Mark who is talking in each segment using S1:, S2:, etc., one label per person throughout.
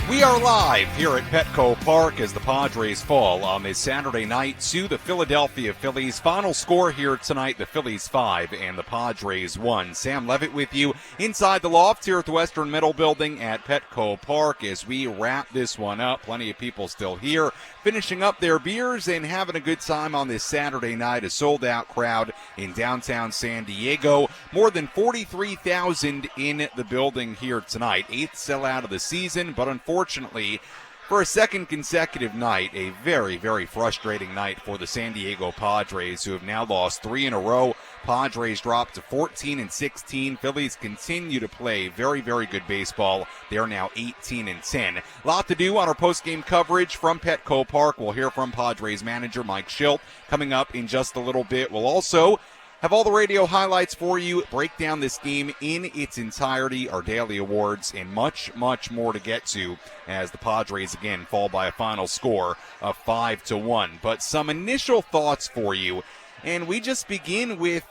S1: We are live here at Petco Park as the Padres fall on this Saturday night to the Philadelphia Phillies. Final score here tonight, the Phillies 5 and the Padres 1. Sam Levitt with you inside the loft here at the Western Middle Building at Petco Park as we wrap this one up. Plenty of people still here finishing up their beers and having a good time on this Saturday night. A sold-out crowd in downtown San Diego. More than 43,000 in the building here tonight. 8th sellout of the season, but unfortunately, for a second consecutive night, a very, very frustrating night for the San Diego Padres, who have now lost 3 in a row. Padres dropped to 14-16. Phillies continue to play very, very good baseball. They are now 18-10. A lot to do on our post-game coverage from Petco Park. We'll hear from Padres manager Mike Shildt coming up in just a little bit. We'll also have all the radio highlights for you, break down this game in its entirety, our daily awards, and much, much more to get to as the Padres again fall by a final score of 5-1. But some initial thoughts for you, and we just begin with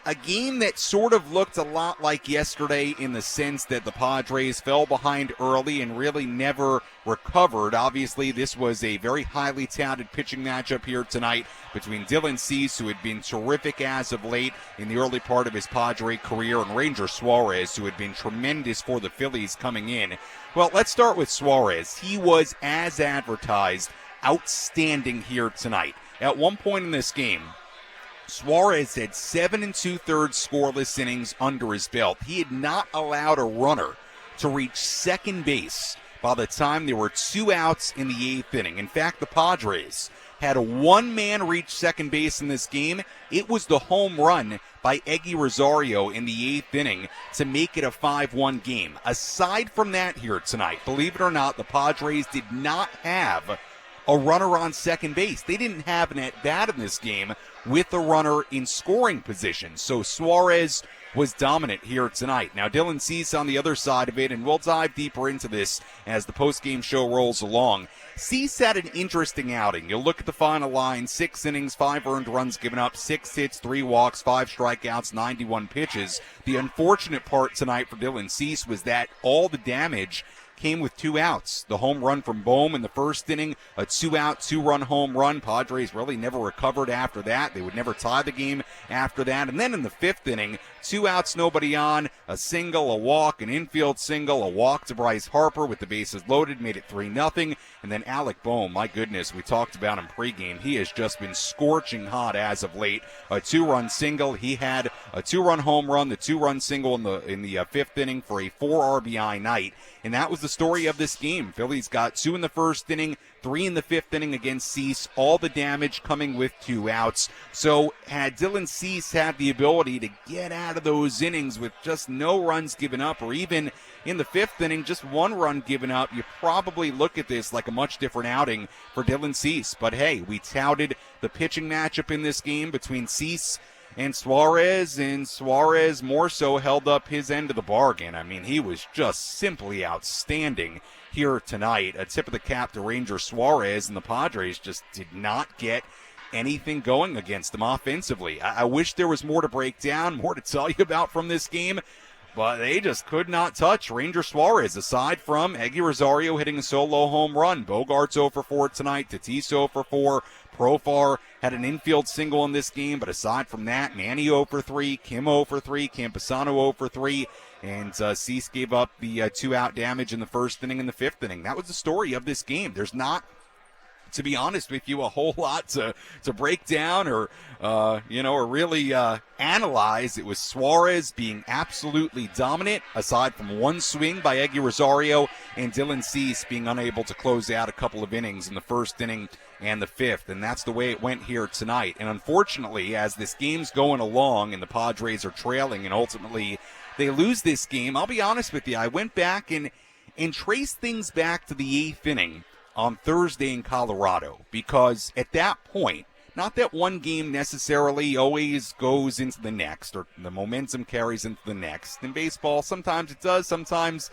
S1: a game that sort of looked a lot like yesterday in the sense that the Padres fell behind early and really never recovered. Obviously, this was a very highly touted pitching matchup here tonight between Dylan Cease, who had been terrific as of late in the early part of his Padre career, and Ranger Suarez, who had been tremendous for the Phillies coming in. Well, let's start with Suarez. He was, as advertised, outstanding here tonight. At one point in this game, Suarez had 7 2/3 scoreless innings under his belt. He had not allowed a runner to reach second base by the time there were 2 outs in the 8th inning. In fact, the Padres had a one-man reach second base in this game. It was the home run by Eggy Rosario in the 8th inning to make it a 5-1 game. Aside from that here tonight, believe it or not, the Padres did not have a runner on second base. They didn't have an at-bat in this game with a runner in scoring position. So Suarez was dominant here tonight. Now Dylan Cease on the other side of it, and we'll dive deeper into this as the postgame show rolls along. Cease had an interesting outing. You'll look at the final line: 6 innings, 5 earned runs given up, 6 hits, 3 walks, 5 strikeouts, 91 pitches. The unfortunate part tonight for Dylan Cease was that all the damage came with 2 outs. The home run from Bohm in the first inning, a 2-out, 2-run home run. Padres really never recovered after that. They would never tie the game after that. And then in the 5th inning, 2 outs, nobody on, a single, a walk, an infield single, a walk to Bryce Harper with the bases loaded, made it 3-0. And then Alec Bohm, my goodness, we talked about him pregame. He has just been scorching hot as of late. A 2-run single. He had a 2-run home run, the 2-run single in the 5th inning for a 4 RBI night. And that was the story of this game. Phillies got 2 in the 1st inning, 3 in the 5th inning against Cease, all the damage coming with 2 outs. So had Dylan Cease had the ability to get out of those innings with just no runs given up, or even in the 5th inning, just 1 run given up, you probably look at this like a much different outing for Dylan Cease. But hey, we touted the pitching matchup in this game between Cease and Suarez more so held up his end of the bargain. I mean, he was just simply outstanding here tonight. A tip of the cap to Ranger Suarez, and the Padres just did not get anything going against them offensively. I wish there was more to break down, more to tell you about from this game, but they just could not touch Ranger Suarez, aside from Eggy Rosario hitting a solo home run. Bogart's 0 for 4 tonight, Tatis 0 for 4. Profar had an infield single in this game, but aside from that, Manny 0 for 3, Kim 0 for 3, Campusano 0 for 3, and Cease gave up the 2-out damage in the 1st inning and the 5th inning. That was the story of this game. There's not, to be honest with you, a whole lot to break down or really analyze. It was Suarez being absolutely dominant, aside from 1 swing by Eggy Rosario, and Dylan Cease being unable to close out a couple of innings in the 1st inning and the 5th, and that's the way it went here tonight. And unfortunately, as this game's going along and the Padres are trailing and ultimately they lose this game, I'll be honest with you, I went back and traced things back to the 8th inning on Thursday in Colorado, because at that point, not that one game necessarily always goes into the next, or the momentum carries into the next. In baseball, sometimes it does, sometimes,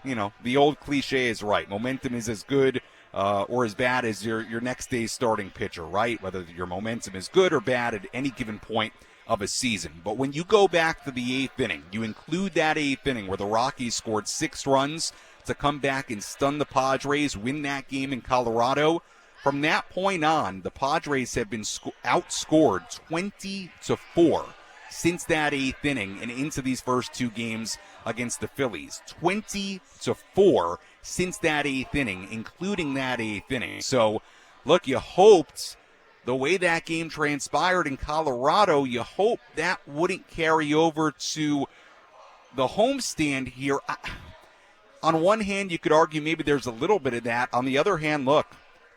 S1: the old cliche is right. Momentum is as good or as bad as your next day's starting pitcher, right? Whether your momentum is good or bad at any given point of a season. But when you go back to the 8th inning, you include that 8th inning where the Rockies scored 6 runs to come back and stun the Padres, win that game in Colorado. From that point on, the Padres have been outscored 20-4 since that 8th inning and into these first 2 games against the Phillies. 20-4 since that 8th inning, including that 8th inning. So, look, you hoped the way that game transpired in Colorado, you hope that wouldn't carry over to the homestand here. On one hand, you could argue maybe there's a little bit of that. On the other hand, look,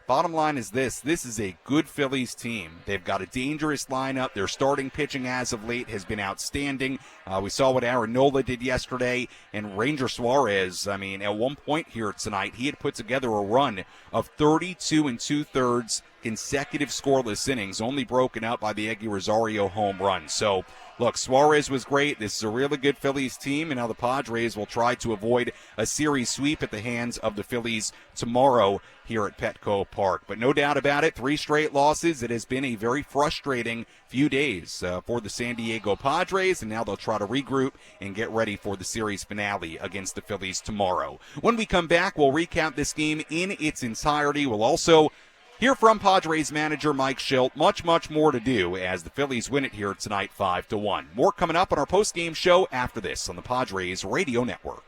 S1: bottom line is this is a good Phillies team. They've got a dangerous lineup. Their starting pitching as of late has been outstanding. We saw what Aaron Nola did yesterday, and Ranger Suarez, I mean, at one point here tonight, he had put together a run of 32 2/3 consecutive scoreless innings, only broken out by the Eggy Rosario home run. So, look, Suarez was great. This is a really good Phillies team, and now the Padres will try to avoid a series sweep at the hands of the Phillies tomorrow here at Petco Park. But no doubt about it, 3 straight losses. It has been a very frustrating few days for the San Diego Padres, and now they'll try to regroup and get ready for the series finale against the Phillies tomorrow. When we come back, we'll recap this game in its entirety. We'll also hear from Padres manager Mike Shildt. Much more to do as the Phillies win it here tonight 5-1. More coming up on our postgame show after this on the Padres Radio Network.